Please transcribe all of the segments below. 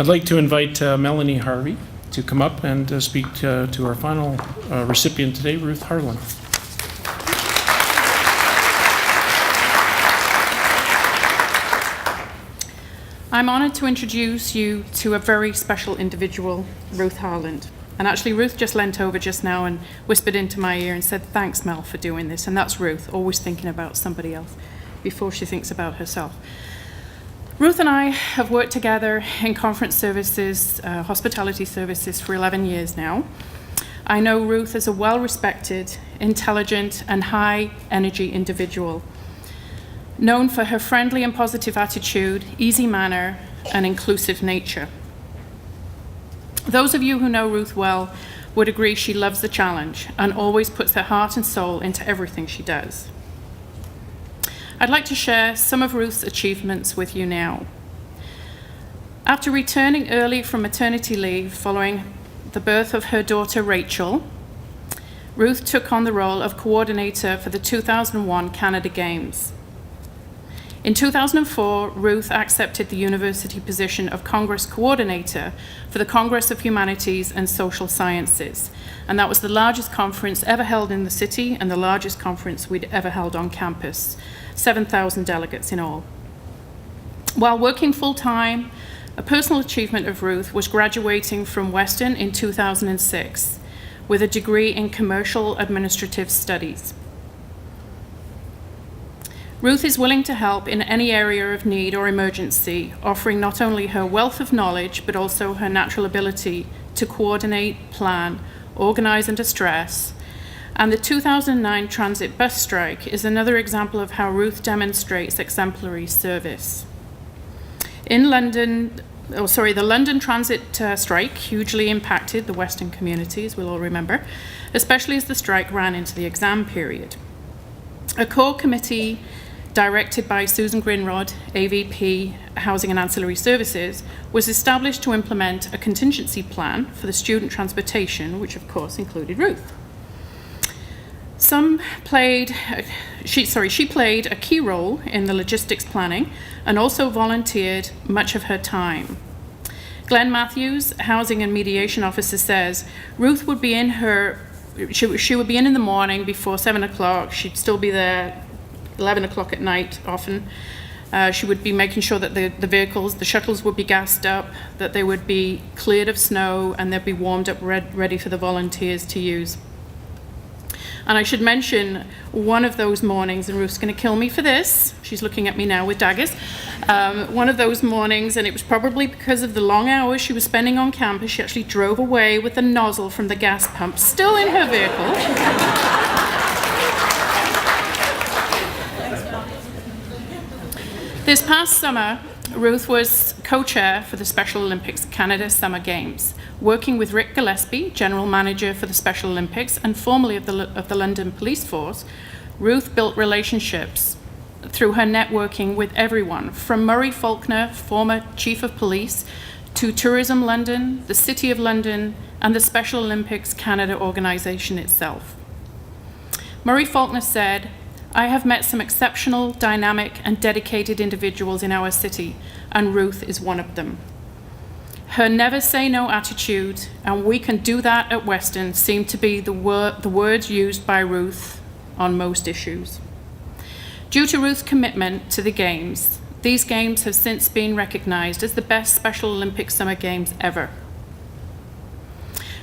I'd like to invite Melanie Harvey to come up and speak to our final recipient today, Ruth Harland. I'm honoured to introduce you to a very special individual, Ruth Harland. And actually, Ruth just leant over just now and whispered into my ear and said, "Thanks, Mel, for doing this." And that's Ruth, always thinking about somebody else before she thinks about herself. Ruth and I have worked together in conference services, hospitality services for 11 years now. I know Ruth as a well-respected, intelligent, and high-energy individual, known for her friendly and positive attitude, easy manner, and inclusive nature. Those of you who know Ruth well would agree she loves the challenge and always puts her heart and soul into everything she does. I'd like to share some of Ruth's achievements with you now. After returning early from maternity leave following the birth of her daughter Rachel, Ruth took on the role of coordinator for the 2001 Canada Games. In 2004, Ruth accepted the university position of Congress Coordinator for the Congress of Humanities and Social Sciences, and that was the largest conference ever held in the city and the largest conference we'd ever held on campus, 7,000 delegates in all. While working full-time, a personal achievement of Ruth was graduating from Western in 2006 with a degree in Commercial Administrative Studies. Ruth is willing to help in any area of need or emergency, offering not only her wealth of knowledge, but also her natural ability to coordinate, plan, organize under stress. And the 2009 transit bus strike is another example of how Ruth demonstrates exemplary service. The London transit strike hugely impacted the Western community, as we'll all remember, especially as the strike ran into the exam period. A core committee directed by Susan Grinrod, AVP, Housing and Ancillary Services, was established to implement a contingency plan for the student transportation, which of course included Ruth. She played a key role in the logistics planning and also volunteered much of her time. Glenn Matthews, Housing and Mediation Officer, says Ruth would be in she would be in the morning before 7 o'clock. She'd still be there 11 o'clock at night often. She would be making sure that the vehicles, the shuttles would be gassed up, that they would be cleared of snow, and they'd be warmed up ready for the volunteers to use. And I should mention one of those mornings, and Ruth's going to kill me for this. She's looking at me now with daggers. One of those mornings, and it was probably because of the long hours she was spending on campus, she actually drove away with the nozzle from the gas pump still in her vehicle. This past summer, Ruth was co-chair for the Special Olympics Canada Summer Games, working with Rick Gillespie, General Manager for the Special Olympics and formerly of the London Police Force. Ruth built relationships through her networking with everyone, from Murray Faulkner, former Chief of Police, to Tourism London, the City of London, and the Special Olympics Canada organisation itself. Murray Faulkner said, "I have met some exceptional, dynamic, and dedicated individuals in our city, and Ruth is one of them. Her never say no attitude, and we can do that at Western, seem to be the words used by Ruth on most issues." Due to Ruth's commitment to the Games, these Games have since been recognized as the best Special Olympics Summer Games ever.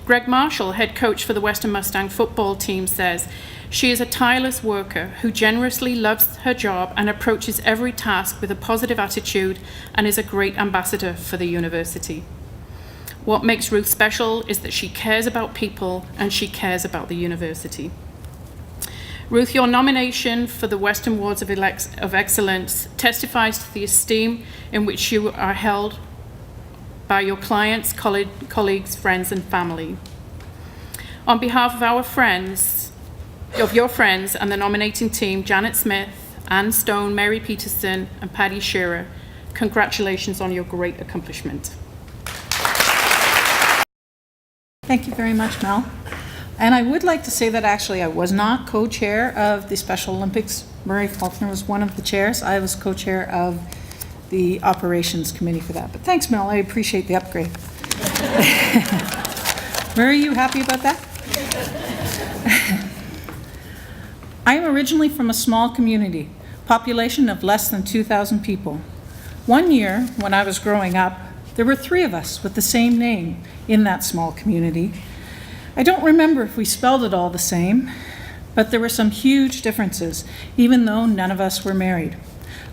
Greg Marshall, head coach for the Western Mustang football team, says, "She is a tireless worker who generously loves her job and approaches every task with a positive attitude and is a great ambassador for the university. What makes Ruth special is that she cares about people and she cares about the university." Ruth, your nomination for the Western Awards of Excellence testifies to the esteem in which you are held by your clients, colleagues, friends, and family. On behalf of your friends and the nominating team, Janet Smith, Anne Stone, Mary Peterson, and Patty Shearer, congratulations on your great accomplishment. Thank you very much, Mel. And I would like to say that actually I was not co-chair of the Special Olympics. Murray Faulkner was one of the chairs. I was co-chair of the operations committee for that. But thanks, Mel, I appreciate the upgrade. Mary, you happy about that? I am originally from a small community, population of less than 2,000 people. One year, when I was growing up, there were 3 of us with the same name in that small community. I don't remember if we spelled it all the same, but there were some huge differences, even though none of us were married.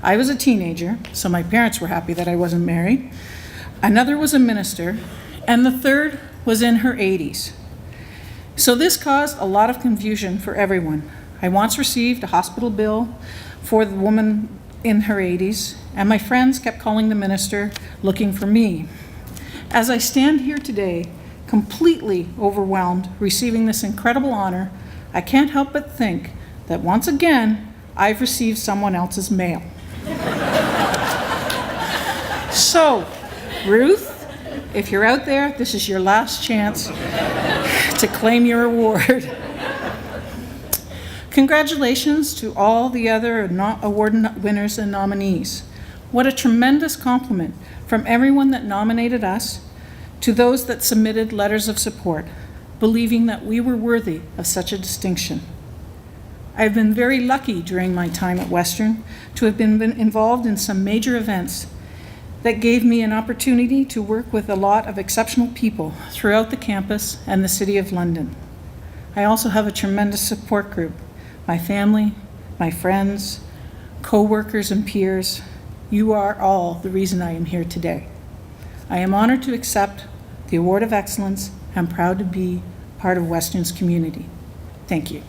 I was a teenager, so my parents were happy that I wasn't married. Another was a minister, and the third was in her 80s. So this caused a lot of confusion for everyone. I once received a hospital bill for the woman in her 80s, and my friends kept calling the minister looking for me. As I stand here today, completely overwhelmed, receiving this incredible honor, I can't help but think that once again, I've received someone else's mail. So, Ruth, if you're out there, this is your last chance to claim your award. Congratulations to all the other award winners and nominees. What a tremendous compliment from everyone that nominated us to those that submitted letters of support, believing that we were worthy of such a distinction. I've been very lucky during my time at Western to have been involved in some major events that gave me an opportunity to work with a lot of exceptional people throughout the campus and the City of London. I also have a tremendous support group. My family, my friends, co-workers and peers, you are all the reason I am here today. I am honored to accept the Award of Excellence and proud to be part of Western's community. Thank you.